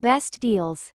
Best deals.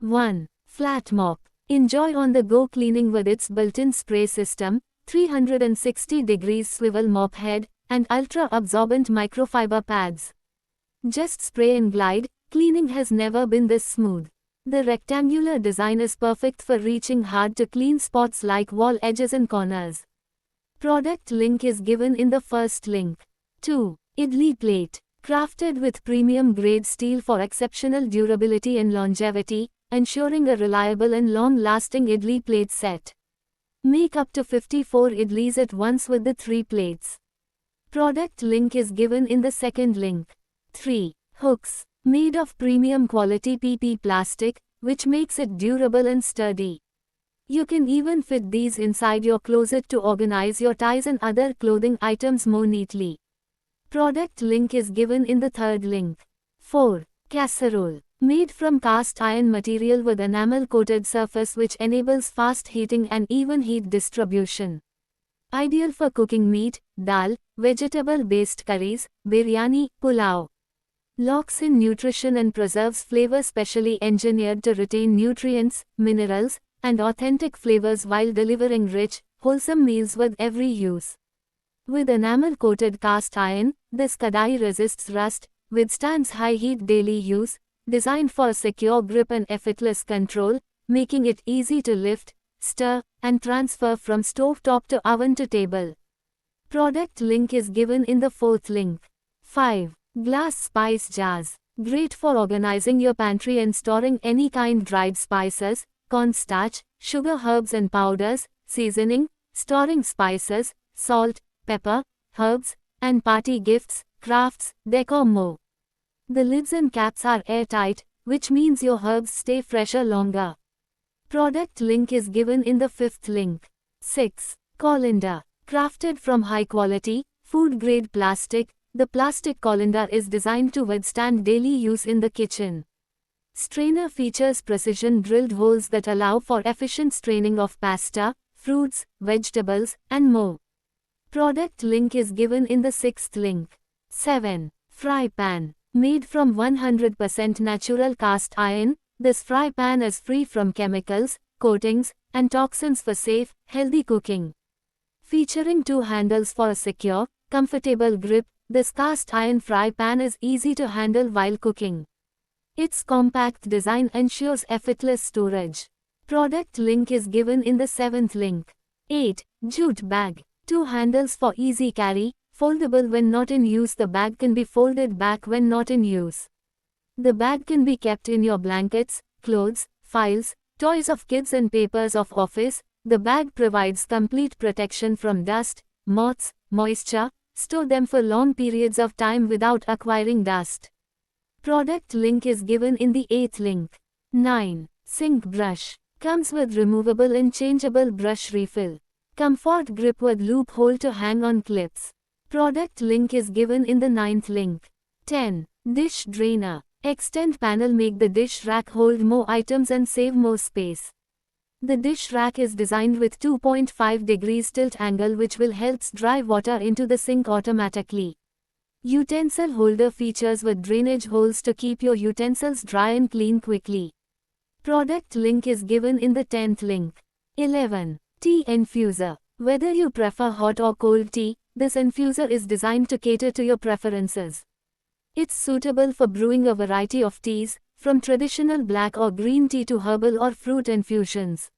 1. Flat mop. Enjoy on-the-go cleaning with its built-in spray system, 360-degree swivel mop head, and ultra-absorbent microfiber pads. Just spray and glide, cleaning has never been this smooth. The rectangular design is perfect for reaching hard-to-clean spots like wall edges and corners. Product link is given in the first link. 2. Idli plate. Crafted with premium-grade steel for exceptional durability and longevity, ensuring a reliable and long-lasting idli plate set. Make up to 54 idlis at once with the 3 plates. Product link is given in the second link. 3. Hooks. Made of premium quality PP plastic, which makes it durable and sturdy. You can even fit these inside your closet to organize your ties and other clothing items more neatly. Product link is given in the third link. 4. Casserole. Made from cast iron material with enamel-coated surface which enables fast heating and even heat distribution. Ideal for cooking meat, dal, vegetable-based curries, biryani, pulao. Locks in nutrition and preserves flavor specially engineered to retain nutrients, minerals, and authentic flavors while delivering rich, wholesome meals with every use. With enamel-coated cast iron, this kadai resists rust, withstands high heat daily use, designed for secure grip and effortless control, making it easy to lift, stir, and transfer from stove top to oven to table. Product link is given in the fourth link. 5. Glass spice jars. Great for organizing your pantry and storing any kind dried spices, cornstarch, sugar, herbs and powders, seasoning, storing spices, salt, pepper, herbs, and party gifts, crafts, decor more. The lids and caps are airtight, which means your herbs stay fresher longer. Product link is given in the fifth link. 6. Colander. Crafted from high-quality, food-grade plastic, the plastic colander is designed to withstand daily use in the kitchen. Strainer features precision-drilled holes that allow for efficient straining of pasta, fruits, vegetables, and more. Product link is given in the sixth link. 7. Fry pan. Made from 100% natural cast iron, this fry pan is free from chemicals, coatings, and toxins for safe, healthy cooking. Featuring 2 handles for a secure, comfortable grip, this cast iron fry pan is easy to handle while cooking. Its compact design ensures effortless storage. Product link is given in the 7th link. 8. Jute bag. 2 handles for easy carry, foldable when not in use. The bag can be folded back when not in use. The bag can be kept in your blankets, clothes, files, toys of kids and papers of office. The bag provides complete protection from dust, moths, moisture. Store them for long periods of time without acquiring dust. Product link is given in the 8th link. 9. Sink brush. Comes with removable and changeable brush refill. Comfort grip with loophole to hang on clips. Product link is given in the 9th link. 10. Dish drainer. Extend panel make the dish rack hold more items and save more space. The dish rack is designed with 2.5 degrees tilt angle which will help dry water into the sink automatically. Utensil holder features with drainage holes to keep your utensils dry and clean quickly. Product link is given in the 10th link. 11. Tea infuser. Whether you prefer hot or cold tea, this infuser is designed to cater to your preferences. It's suitable for brewing a variety of teas, from traditional black or green tea to herbal or fruit infusions.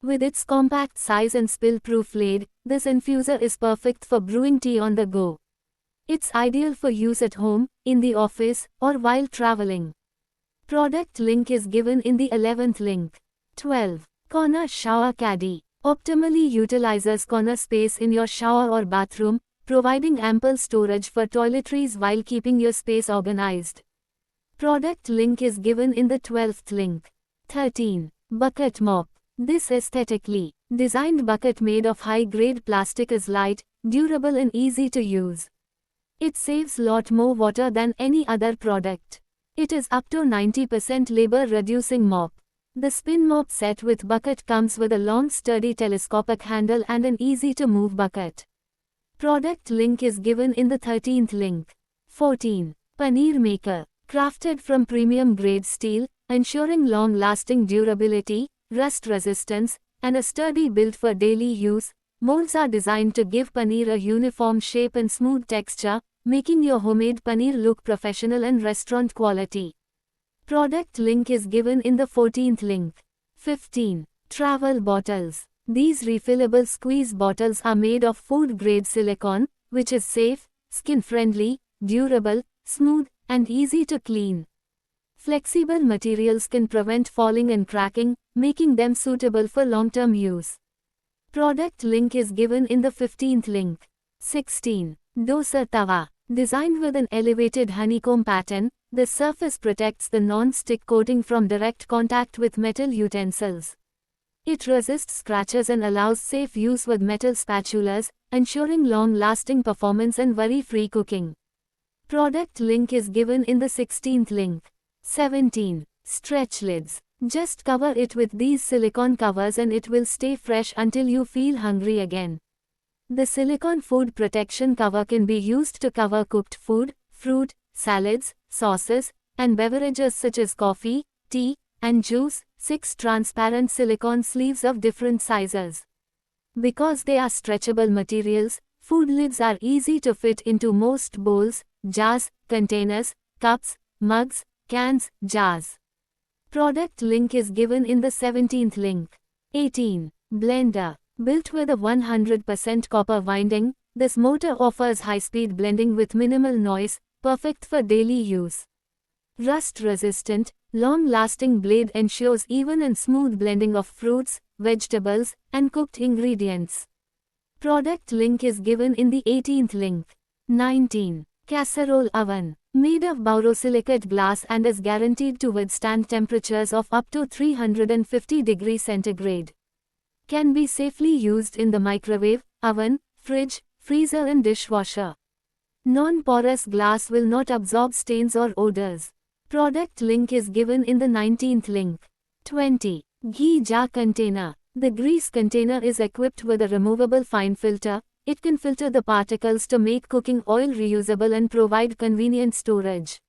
With its compact size and spill-proof lid, this infuser is perfect for brewing tea on the go. It's ideal for use at home, in the office, or while traveling. Product link is given in the 11th link. 12. Corner shower caddy. Optimally utilizes corner space in your shower or bathroom, providing ample storage for toiletries while keeping your space organized. Product link is given in the 12th link. 13. Bucket mop. This aesthetically designed bucket made of high-grade plastic is light, durable and easy to use. It saves lot more water than any other product. It is up to 90% labor-reducing mop. The spin mop set with bucket comes with a long sturdy telescopic handle and an easy-to-move bucket. Product link is given in the 13th link. 14. Paneer maker. Crafted from premium grade steel, ensuring long-lasting durability, rust resistance, and a sturdy build for daily use, molds are designed to give paneer a uniform shape and smooth texture, making your homemade paneer look professional and restaurant quality. Product link is given in the 14th link. 15. Travel bottles. These refillable squeeze bottles are made of food-grade silicone, which is safe, skin-friendly, durable, smooth, and easy to clean. Flexible materials can prevent falling and cracking, making them suitable for long-term use. Product link is given in the 15th link. 16. Dosa tawa. Designed with an elevated honeycomb pattern, the surface protects the non-stick coating from direct contact with metal utensils. It resists scratches and allows safe use with metal spatulas, ensuring long-lasting performance and worry-free cooking. Product link is given in the 16th link. 17. Stretch lids. Just cover it with these silicone covers and it will stay fresh until you feel hungry again. The silicone food protection cover can be used to cover cooked food, fruit, salads, sauces, and beverages such as coffee, tea, and juice. 6 transparent silicone sleeves of different sizes. Because they are stretchable materials, food lids are easy to fit into most bowls, jars, containers, cups, mugs, cans, jars. Product link is given in the 17th link. 18. Blender. Built with a 100% copper winding, this motor offers high-speed blending with minimal noise, perfect for daily use. Rust-resistant, long-lasting blade ensures even and smooth blending of fruits, vegetables, and cooked ingredients. Product link is given in the 18th link. 19. Casserole oven. Made of borosilicate glass and is guaranteed to withstand temperatures of up to 350 degrees centigrade. Can be safely used in the microwave, oven, fridge, freezer and dishwasher. Non-porous glass will not absorb stains or odors. Product link is given in the 19th link. 20. Ghee jar container. The grease container is equipped with a removable fine filter. It can filter the particles to make cooking oil reusable and provide convenient storage.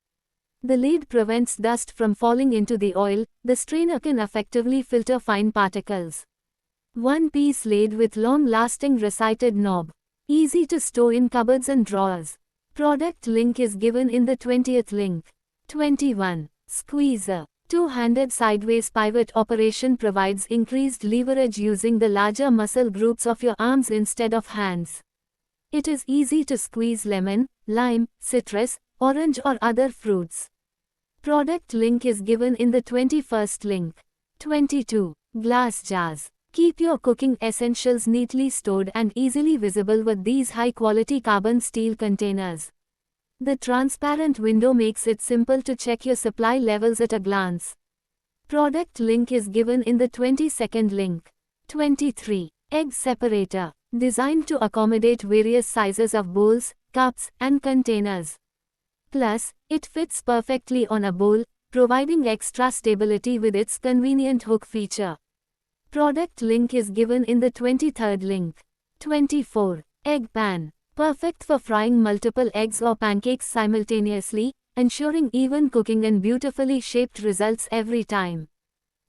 The lid prevents dust from falling into the oil. The strainer can effectively filter fine particles. One-piece lid with long-lasting recited knob. Easy to store in cupboards and drawers. Product link is given in the 20th link. 21. Squeezer. Two-handed sideways pivot operation provides increased leverage using the larger muscle groups of your arms instead of hands. It is easy to squeeze lemon, lime, citrus, orange or other fruits. Product link is given in the 21st link. 22. Glass jars. Keep your cooking essentials neatly stored and easily visible with these high-quality carbon steel containers. The transparent window makes it simple to check your supply levels at a glance. Product link is given in the 22nd link. 23. Egg separator. Designed to accommodate various sizes of bowls, cups, and containers. Plus, it fits perfectly on a bowl, providing extra stability with its convenient hook feature. Product link is given in the 23rd link. 24. Egg pan. Perfect for frying multiple eggs or pancakes simultaneously, ensuring even cooking and beautifully shaped results every time.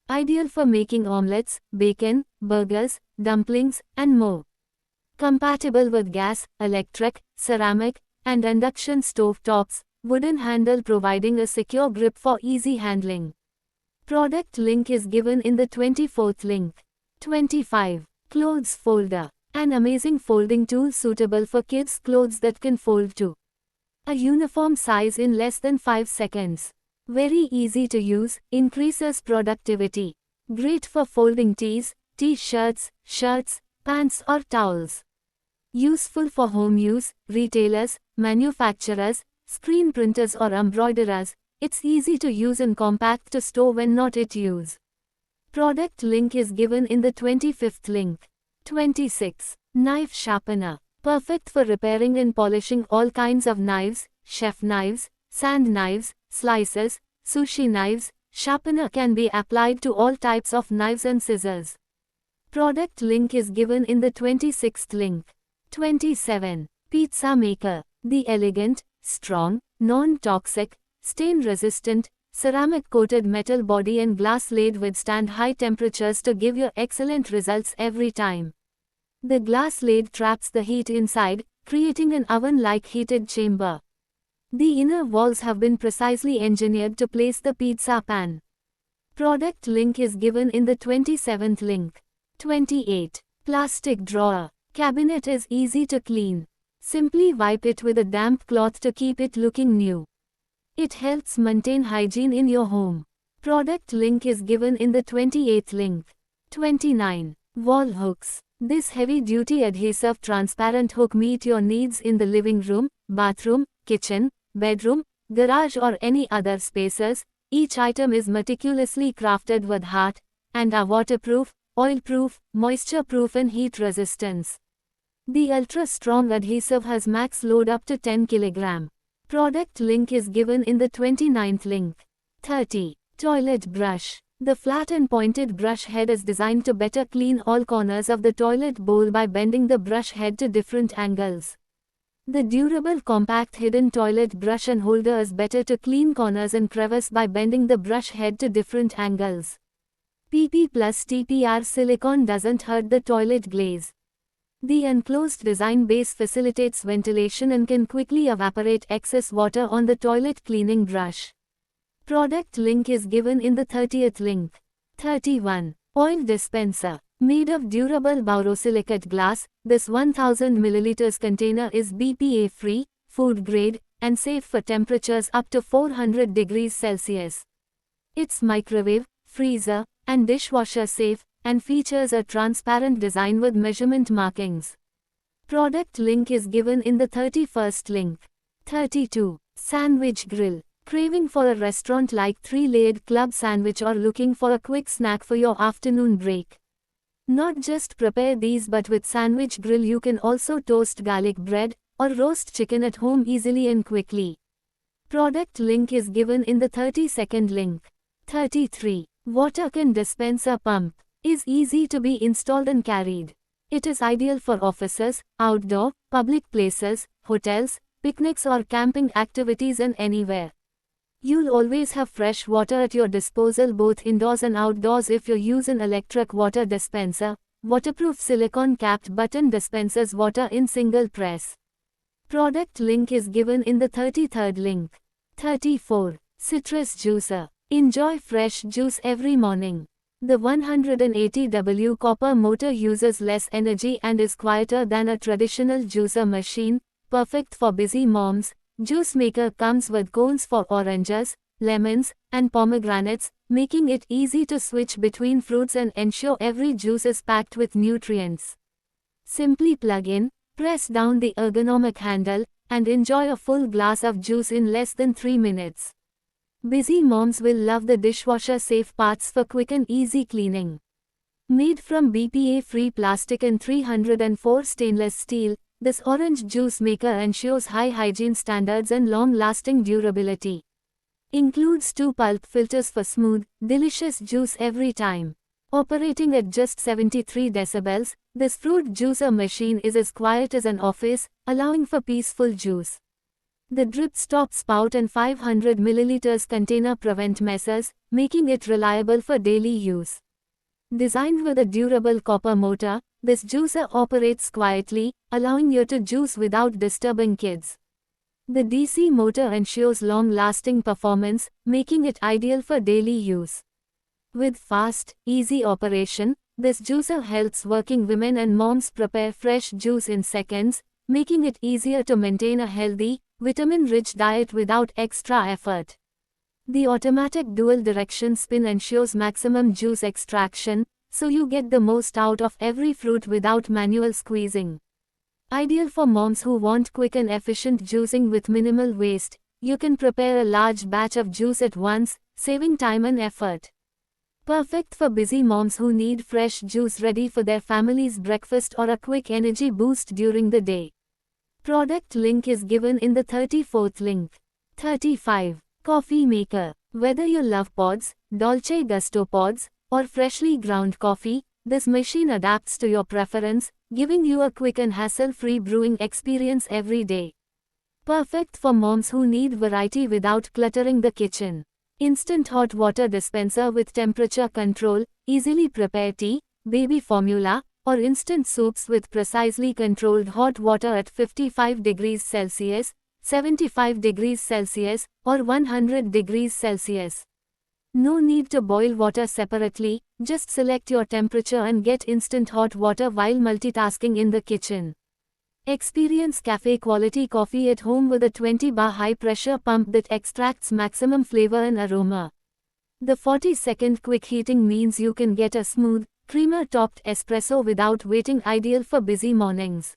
Ideal for making omelets, bacon, burgers, dumplings, and more. Compatible with gas, electric, ceramic, and induction stove tops, wooden handle providing a secure grip for easy handling. Product link is given in the 24th link. 25. Clothes folder. An amazing folding tool suitable for kids' clothes that can fold to a uniform size in less than 5 seconds. Very easy to use, increases productivity. Great for folding tees, t-shirts, shirts, pants or towels. Useful for home use, retailers, manufacturers, screen printers or embroiderers. It's easy to use and compact to store when not at use. Product link is given in the 25th link. 26. Knife sharpener. Perfect for repairing and polishing all kinds of knives, chef knives, sand knives, slices, sushi knives. Sharpener can be applied to all types of knives and scissors. Product link is given in the 26th link. 27. Pizza maker. The elegant, strong, non-toxic, stain-resistant, ceramic-coated metal body and glass lid withstand high temperatures to give you excellent results every time. The glass lid traps the heat inside, creating an oven-like heated chamber. The inner walls have been precisely engineered to place the pizza pan. Product link is given in the 27th link. 28. Plastic drawer. Cabinet is easy to clean. Simply wipe it with a damp cloth to keep it looking new. It helps maintain hygiene in your home. Product link is given in the 28th link. 29. Wall hooks. This heavy-duty adhesive transparent hook meet your needs in the living room, bathroom, kitchen, bedroom, garage or any other spaces. Each item is meticulously crafted with heart, and are waterproof, oil-proof, moisture-proof and heat resistance. The ultra-strong adhesive has max load up to 10 kg. Product link is given in the 29th link. 30. Toilet brush. The flat and pointed brush head is designed to better clean all corners of the toilet bowl by bending the brush head to different angles. The durable compact hidden toilet brush and holder is better to clean corners and crevices by bending the brush head to different angles. PP plus TPR silicone doesn't hurt the toilet glaze. The enclosed design base facilitates ventilation and can quickly evaporate excess water on the toilet cleaning brush. Product link is given in the 30th link. 31. Oil dispenser. Made of durable borosilicate glass, this 1000 ml container is BPA free, food grade, and safe for temperatures up to 400 degrees Celsius. It's microwave, freezer, and dishwasher safe, and features a transparent design with measurement markings. Product link is given in the 31st link. 32. Sandwich grill. Craving for a restaurant-like 3-layered club sandwich or looking for a quick snack for your afternoon break? Not just prepare these, but with sandwich grill you can also toast garlic bread or roast chicken at home easily and quickly. Product link is given in the 32nd link. 33. Water can dispenser pump. Is easy to be installed and carried. It is ideal for offices, outdoor, public places, hotels, picnics or camping activities and anywhere. You'll always have fresh water at your disposal both indoors and outdoors if you use an electric water dispenser. Waterproof silicone capped button dispenses water in single press. Product link is given in the 33rd link. 34. Citrus juicer. Enjoy fresh juice every morning. The 180W copper motor uses less energy and is quieter than a traditional juicer machine, perfect for busy moms. Juice maker comes with cones for oranges, lemons, and pomegranates, making it easy to switch between fruits and ensure every juice is packed with nutrients. Simply plug in, press down the ergonomic handle, and enjoy a full glass of juice in less than 3 minutes. Busy moms will love the dishwasher-safe parts for quick and easy cleaning. Made from BPA-free plastic and 304 stainless steel, this orange juice maker ensures high hygiene standards and long-lasting durability. Includes 2 pulp filters for smooth, delicious juice every time. Operating at just 73 decibels, this fruit juicer machine is as quiet as an office, allowing for peaceful juice. The drip stop spout and 500 ml container prevent messes, making it reliable for daily use. Designed with a durable copper motor, this juicer operates quietly, allowing you to juice without disturbing kids. The DC motor ensures long-lasting performance, making it ideal for daily use. With fast, easy operation, this juicer helps working women and moms prepare fresh juice in seconds, making it easier to maintain a healthy, vitamin-rich diet without extra effort. The automatic dual-direction spin ensures maximum juice extraction, so you get the most out of every fruit without manual squeezing. Ideal for moms who want quick and efficient juicing with minimal waste. You can prepare a large batch of juice at once, saving time and effort. Perfect for busy moms who need fresh juice ready for their family's breakfast or a quick energy boost during the day. Product link is given in the 34th link. 35. Coffee maker. Whether you love pods, Dolce Gusto pods, or freshly ground coffee, this machine adapts to your preference, giving you a quick and hassle-free brewing experience every day. Perfect for moms who need variety without cluttering the kitchen. Instant hot water dispenser with temperature control, easily prepare tea, baby formula, or instant soups with precisely controlled hot water at 55 degrees Celsius, 75 degrees Celsius, or 100 degrees Celsius. No need to boil water separately, just select your temperature and get instant hot water while multitasking in the kitchen. Experience cafe quality coffee at home with a 20-bar high pressure pump that extracts maximum flavor and aroma. The 40-second quick heating means you can get a smooth, creamer-topped espresso without waiting, ideal for busy mornings.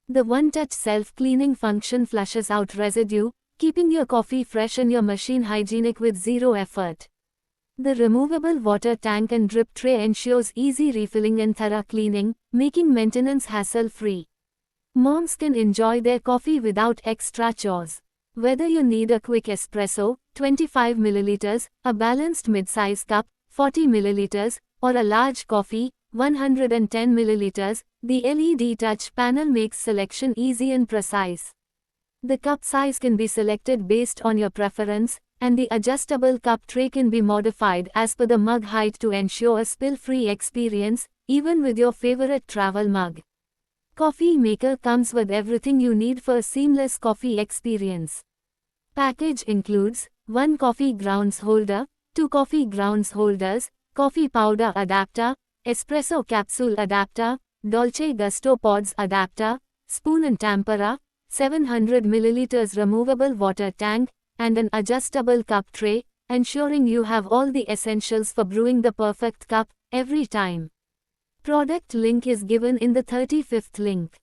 The one-touch self-cleaning function flushes out residue, keeping your coffee fresh and your machine hygienic with zero effort. The removable water tank and drip tray ensures easy refilling and thorough cleaning, making maintenance hassle-free. Moms can enjoy their coffee without extra chores. Whether you need a quick espresso, 25 ml, a balanced mid-size cup, 40 ml, or a large coffee, 110 ml, the LED touch panel makes selection easy and precise. The cup size can be selected based on your preference, and the adjustable cup tray can be modified as per the mug height to ensure a spill-free experience, even with your favorite travel mug. Coffee maker comes with everything you need for a seamless coffee experience. Package includes 1 coffee grounds holder, 2 coffee grounds holders, coffee powder adapter, espresso capsule adapter, Dolce Gusto pods adapter, spoon and tempera, 700 ml removable water tank, and an adjustable cup tray, ensuring you have all the essentials for brewing the perfect cup every time. Product link is given in the 35th link.